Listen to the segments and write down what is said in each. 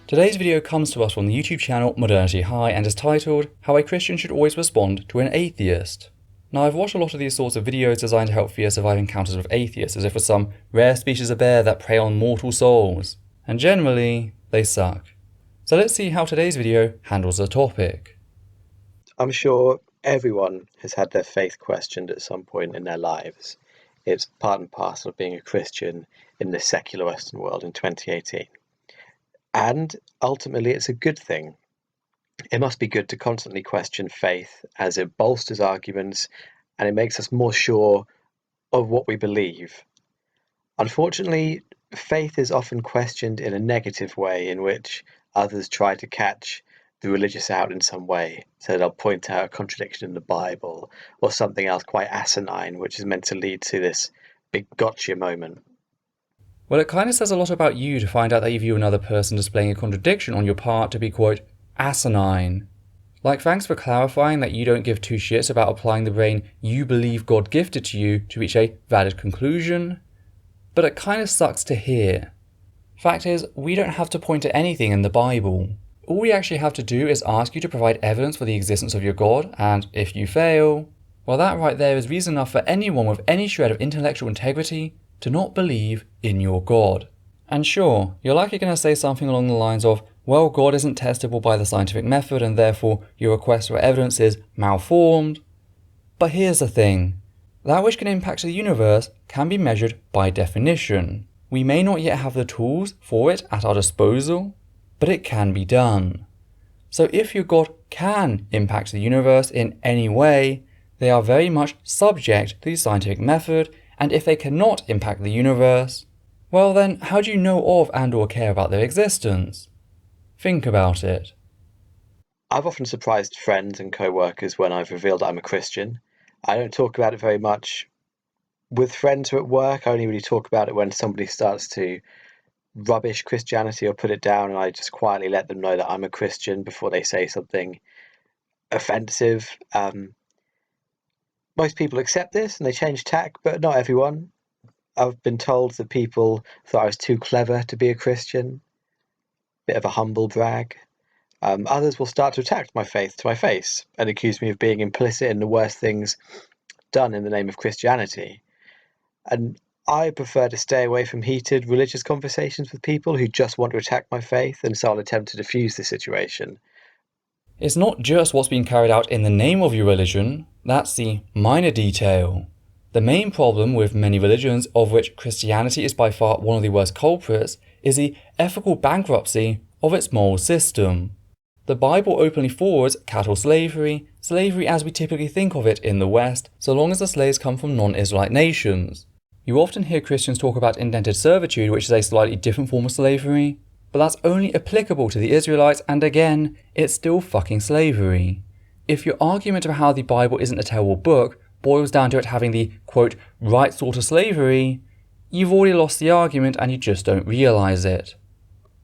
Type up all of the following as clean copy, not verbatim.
Today's video comes to us from the YouTube channel Modernity and is titled, How a Christian Should Always Respond to an Atheist. Now, I've watched a lot of these sorts of videos designed to help Thea survive encounters with atheists as if we're some rare species of bear that prey on mortal souls. And generally, they suck. So let's see how today's video handles the topic. I'm sure everyone has had their faith questioned at some point in their lives. It's part and parcel of being a Christian in the secular Western world in 2018. And ultimately, it's a good thing. It must be good to constantly question faith as it bolsters arguments and it makes us more sure of what we believe. Unfortunately, faith is often questioned in a negative way in which others try to catch the religious out in some way. So they'll point out a contradiction in the Bible or something else quite asinine, which is meant to lead to this big gotcha moment. Well, it kind of says a lot about you to find out that you view another person displaying a contradiction on your part to be, quote, asinine. Like, thanks for clarifying that you don't give two shits about applying the brain you believe God gifted to you to reach a valid conclusion. But it kind of sucks to hear. Fact is, we don't have to point to anything in the Bible. All we actually have to do is ask you to provide evidence for the existence of your God, and if you fail, well, that right there is reason enough for anyone with any shred of intellectual integrity to not believe in your God. And sure, you're likely going to say something along the lines of, well, God isn't testable by the scientific method and therefore your request for evidence is malformed. But here's the thing. That which can impact the universe can be measured by definition. We may not yet have the tools for it at our disposal, but it can be done. So if your God can impact the universe in any way, they are very much subject to the scientific method, and if they cannot impact the universe, well then, how do you know of and or care about their existence? Think about it. I've often surprised friends and co-workers when I've revealed that I'm a Christian. I don't talk about it very much with friends who are at work. I only really talk about it when somebody starts to rubbish Christianity or put it down, and I just quietly let them know that I'm a Christian before they say something offensive. Most people accept this and they change tack, but not everyone. I've been told that people thought I was too clever to be a Christian, bit of a humble brag. Others will start to attack my faith to my face and accuse me of being implicit in the worst things done in the name of Christianity. And I prefer to stay away from heated religious conversations with people who just want to attack my faith, and so I'll attempt to diffuse the situation. It's not just what's being carried out in the name of your religion, that's the minor detail. The main problem with many religions, of which Christianity is by far one of the worst culprits, is the ethical bankruptcy of its moral system. The Bible openly forwards cattle slavery as we typically think of it in the West, so long as the slaves come from non-Israelite nations. You often hear Christians talk about indentured servitude, which is a slightly different form of slavery, but that's only applicable to the Israelites, and again, it's still fucking slavery. If your argument about how the Bible isn't a terrible book boils down to it having the, quote, right sort of slavery, you've already lost the argument and you just don't realise it.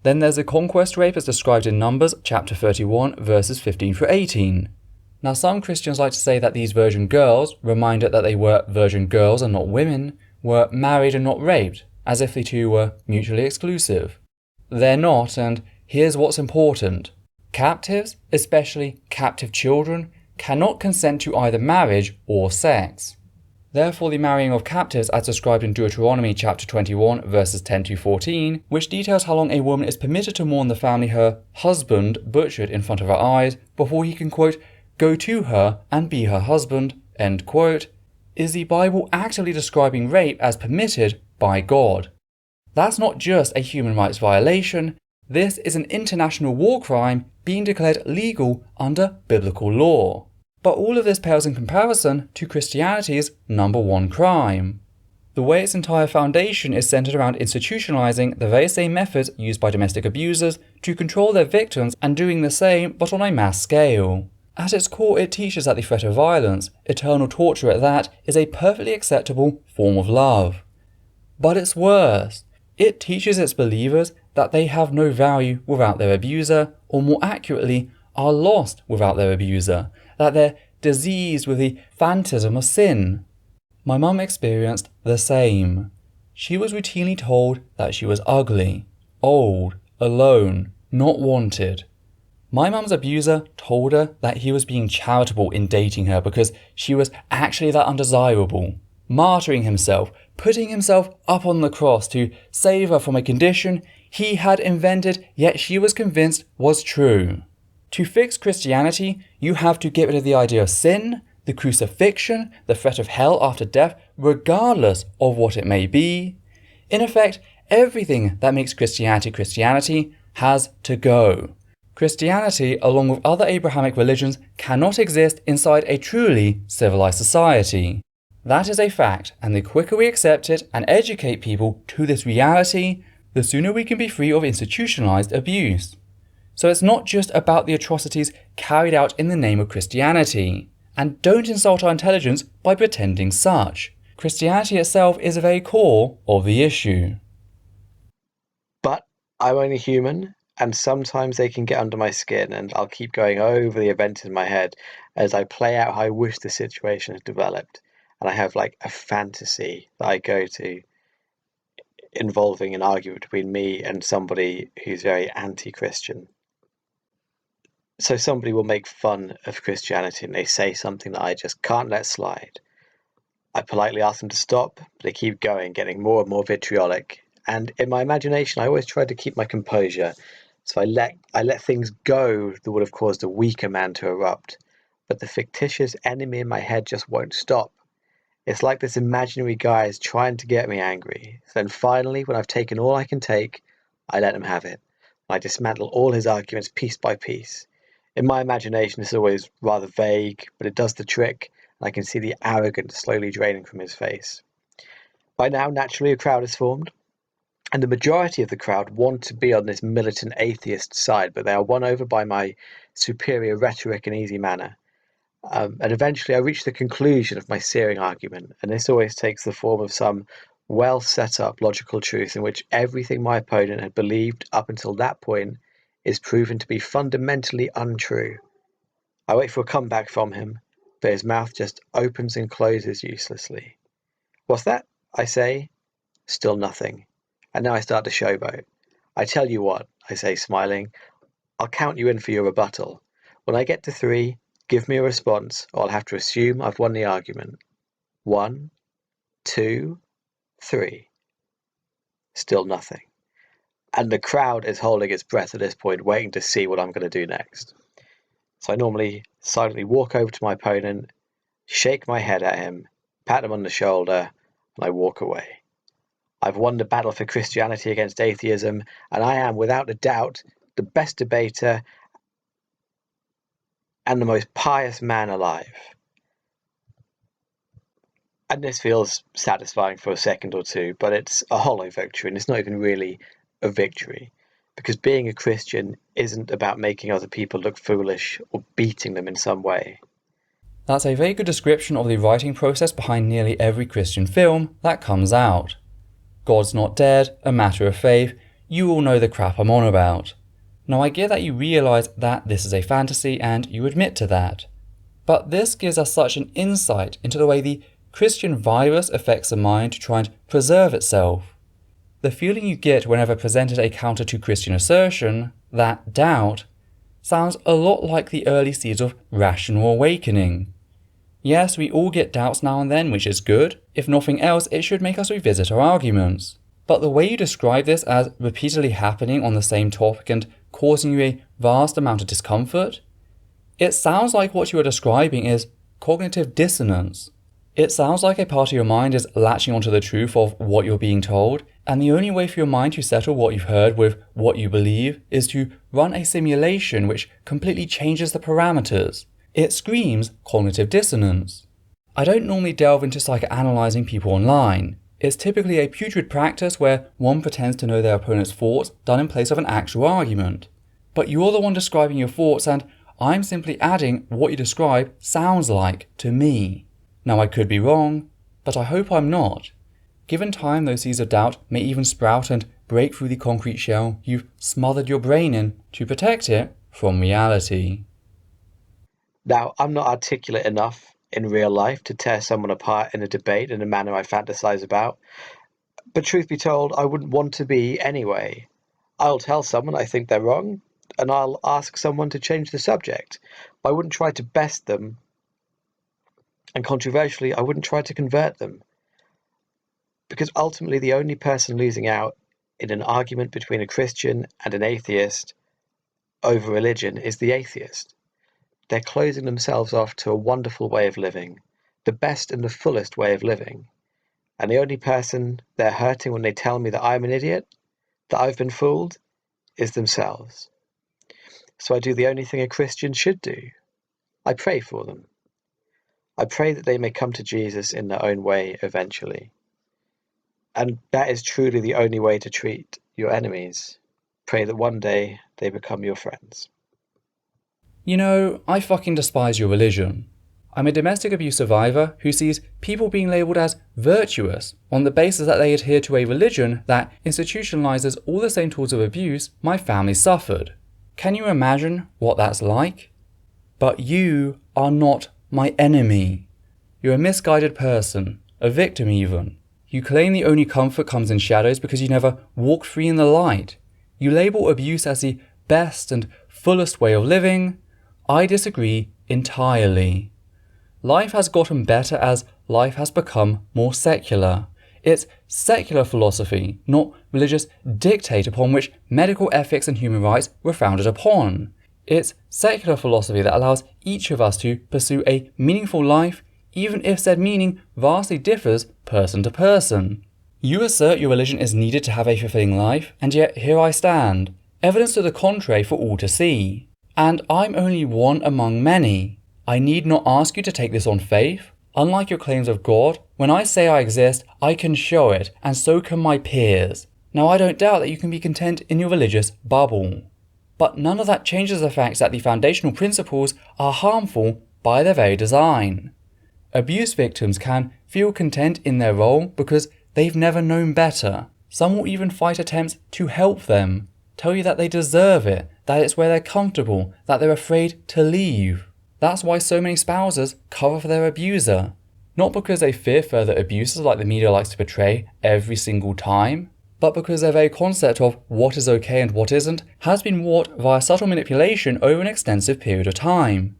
Then there's the conquest rape as described in Numbers chapter 31 verses 15 through 18. Now some Christians like to say that these virgin girls, reminded that they were virgin girls and not women, were married and not raped, as if the two were mutually exclusive. They're not, and here's what's important. Captives, especially captive children, cannot consent to either marriage or sex. Therefore, the marrying of captives, as described in Deuteronomy chapter 21 verses 10 to 14, which details how long a woman is permitted to mourn the family her husband butchered in front of her eyes before he can, quote, go to her and be her husband, end quote, is the Bible actively describing rape as permitted by God. That's not just a human rights violation, this is an international war crime being declared legal under biblical law. But all of this pales in comparison to Christianity's number one crime. The way its entire foundation is centered around institutionalizing the very same methods used by domestic abusers to control their victims and doing the same but on a mass scale. At its core, it teaches that the threat of violence, eternal torture at that, is a perfectly acceptable form of love. But it's worse. It teaches its believers that they have no value without their abuser, or more accurately, are lost without their abuser, that they're diseased with the phantasm of sin. My mum experienced the same. She was routinely told that she was ugly, old, alone, not wanted. My mum's abuser told her that he was being charitable in dating her because she was actually that undesirable, martyring himself, putting himself up on the cross to save her from a condition he had invented, yet she was convinced was true. To fix Christianity, you have to get rid of the idea of sin, the crucifixion, the threat of hell after death, regardless of what it may be. In effect, everything that makes Christianity has to go. Christianity, along with other Abrahamic religions, cannot exist inside a truly civilized society. That is a fact, and the quicker we accept it and educate people to this reality, the sooner we can be free of institutionalized abuse. So it's not just about the atrocities carried out in the name of Christianity. And don't insult our intelligence by pretending such. Christianity itself is the very core of the issue. But I'm only human, and sometimes they can get under my skin, and I'll keep going over the events in my head as I play out how I wish the situation had developed. And I have like a fantasy that I go to involving an argument between me and somebody who's very anti-Christian. So somebody will make fun of Christianity and they say something that I just can't let slide. I politely ask them to stop, but they keep going, getting more and more vitriolic. And in my imagination, I always try to keep my composure. So I let things go that would have caused a weaker man to erupt. But the fictitious enemy in my head just won't stop. It's like this imaginary guy is trying to get me angry. So then finally, when I've taken all I can take, I let him have it. I dismantle all his arguments piece by piece. In my imagination, it's always rather vague, but it does the trick. I can see the arrogance slowly draining from his face. By now, naturally, a crowd is formed, and the majority of the crowd want to be on this militant atheist side, but they are won over by my superior rhetoric and easy manner. And eventually I reach the conclusion of my searing argument, and this always takes the form of some well set up logical truth in which everything my opponent had believed up until that point is proven to be fundamentally untrue. I wait for a comeback from him, but his mouth just opens and closes uselessly. What's that? I say. Still nothing. And now I start to showboat. I tell you what, I say, smiling, I'll count you in for your rebuttal. When I get to 3, give me a response, or I'll have to assume I've won the argument. 1, 2, 3. Still nothing. And the crowd is holding its breath at this point, waiting to see what I'm going to do next. So I normally silently walk over to my opponent, shake my head at him, pat him on the shoulder, and I walk away. I've won the battle for Christianity against atheism, and I am, without a doubt, the best debater and the most pious man alive. And this feels satisfying for a second or two, but it's a hollow victory, and it's not even really a victory, because being a Christian isn't about making other people look foolish or beating them in some way. That's a very good description of the writing process behind nearly every Christian film that comes out. God's Not Dead, A Matter of Faith, you all know the crap I'm on about. Now I get that you realise that this is a fantasy and you admit to that. But this gives us such an insight into the way the Christian virus affects the mind to try and preserve itself. The feeling you get whenever presented a counter to Christian assertion, that doubt, sounds a lot like the early seeds of rational awakening. Yes, we all get doubts now and then, which is good. If nothing else, it should make us revisit our arguments. But the way you describe this as repeatedly happening on the same topic and causing you a vast amount of discomfort, it sounds like what you are describing is cognitive dissonance. It sounds like a part of your mind is latching onto the truth of what you're being told, and the only way for your mind to settle what you've heard with what you believe is to run a simulation which completely changes the parameters. It screams cognitive dissonance. I don't normally delve into psychoanalyzing people online. It's typically a putrid practice where one pretends to know their opponent's thoughts done in place of an actual argument. But you're the one describing your thoughts, and I'm simply adding what you describe sounds like to me. Now I could be wrong, but I hope I'm not. Given time, those seeds of doubt may even sprout and break through the concrete shell you've smothered your brain in to protect it from reality. Now, I'm not articulate enough in real life to tear someone apart in a debate in a manner I fantasize about, but truth be told, I wouldn't want to be anyway. I'll tell someone I think they're wrong, and I'll ask someone to change the subject. But I wouldn't try to best them, and controversially, I wouldn't try to convert them. Because ultimately, the only person losing out in an argument between a Christian and an atheist over religion is the atheist. They're closing themselves off to a wonderful way of living, the best and the fullest way of living. And the only person they're hurting when they tell me that I'm an idiot, that I've been fooled, is themselves. So I do the only thing a Christian should do. I pray for them. I pray that they may come to Jesus in their own way eventually. And that is truly the only way to treat your enemies. Pray that one day they become your friends. You know, I fucking despise your religion. I'm a domestic abuse survivor who sees people being labelled as virtuous on the basis that they adhere to a religion that institutionalises all the same tools of abuse my family suffered. Can you imagine what that's like? But you are not my enemy. You're a misguided person, a victim even. You claim the only comfort comes in shadows because you never walked free in the light. You label abuse as the best and fullest way of living. I disagree entirely. Life has gotten better as life has become more secular. It's secular philosophy, not religious dictate upon which medical ethics and human rights were founded upon. It's secular philosophy that allows each of us to pursue a meaningful life, even if said meaning vastly differs person to person. You assert your religion is needed to have a fulfilling life, and yet here I stand, evidence to the contrary for all to see. And I'm only one among many. I need not ask you to take this on faith. Unlike your claims of God, when I say I exist, I can show it, and so can my peers. Now I don't doubt that you can be content in your religious bubble. But none of that changes the fact that the foundational principles are harmful by their very design. Abuse victims can feel content in their role because they've never known better. Some will even fight attempts to help them, tell you that they deserve it, that it's where they're comfortable, that they're afraid to leave. That's why so many spouses cover for their abuser. Not because they fear further abuses like the media likes to portray every single time, but because their very concept of what is okay and what isn't has been warped via subtle manipulation over an extensive period of time.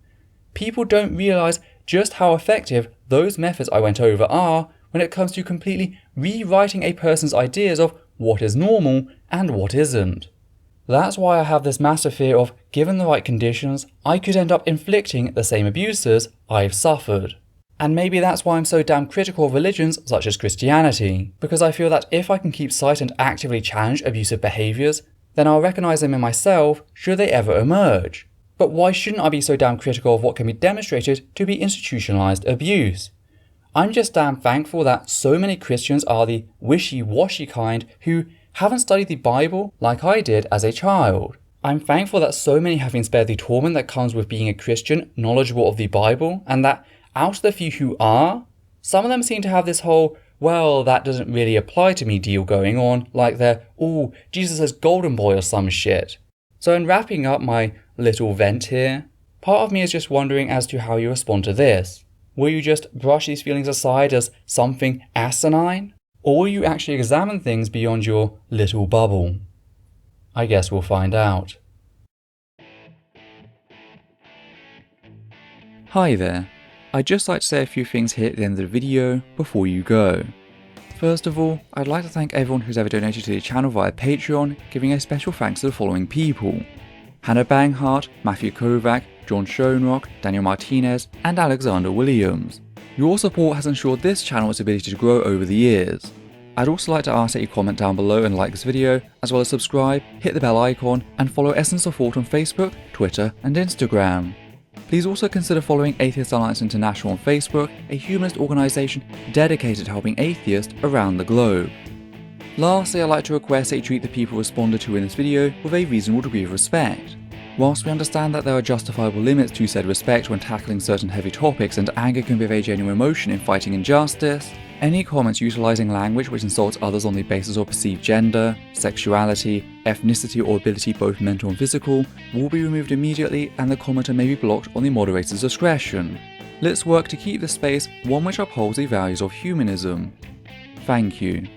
People don't realise just how effective those methods I went over are when it comes to completely rewriting a person's ideas of what is normal and what isn't. That's why I have this massive fear of, given the right conditions, I could end up inflicting the same abuses I've suffered. And maybe that's why I'm so damn critical of religions such as Christianity, because I feel that if I can keep sight and actively challenge abusive behaviours, then I'll recognise them in myself should they ever emerge. But why shouldn't I be so damn critical of what can be demonstrated to be institutionalised abuse? I'm just damn thankful that so many Christians are the wishy-washy kind who haven't studied the Bible like I did as a child. I'm thankful that so many have been spared the torment that comes with being a Christian knowledgeable of the Bible, and that out of the few who are, some of them seem to have this whole, well, that doesn't really apply to me deal going on, like they're, ooh, Jesus is golden boy or some shit. So in wrapping up my little vent here, part of me is just wondering as to how you respond to this. Will you just brush these feelings aside as something asinine? Or will you actually examine things beyond your little bubble? I guess we'll find out. Hi there. I'd just like to say a few things here at the end of the video before you go. First of all, I'd like to thank everyone who's ever donated to the channel via Patreon, giving a special thanks to the following people: Hannah Banghart, Matthew Kovac, John Schoenrock, Daniel Martinez, and Alexander Williams. Your support has ensured this channel's ability to grow over the years. I'd also like to ask that you comment down below and like this video, as well as subscribe, hit the bell icon, and follow Essence of Thought on Facebook, Twitter, and Instagram. Please also consider following Atheist Alliance International on Facebook, a humanist organisation dedicated to helping atheists around the globe. Lastly, I'd like to request that you treat the people responded to in this video with a reasonable degree of respect. Whilst we understand that there are justifiable limits to said respect when tackling certain heavy topics, and anger can be a very genuine emotion in fighting injustice, any comments utilising language which insults others on the basis of perceived gender, sexuality, ethnicity or ability both mental and physical will be removed immediately, and the commenter may be blocked on the moderator's discretion. Let's work to keep this space one which upholds the values of humanism. Thank you.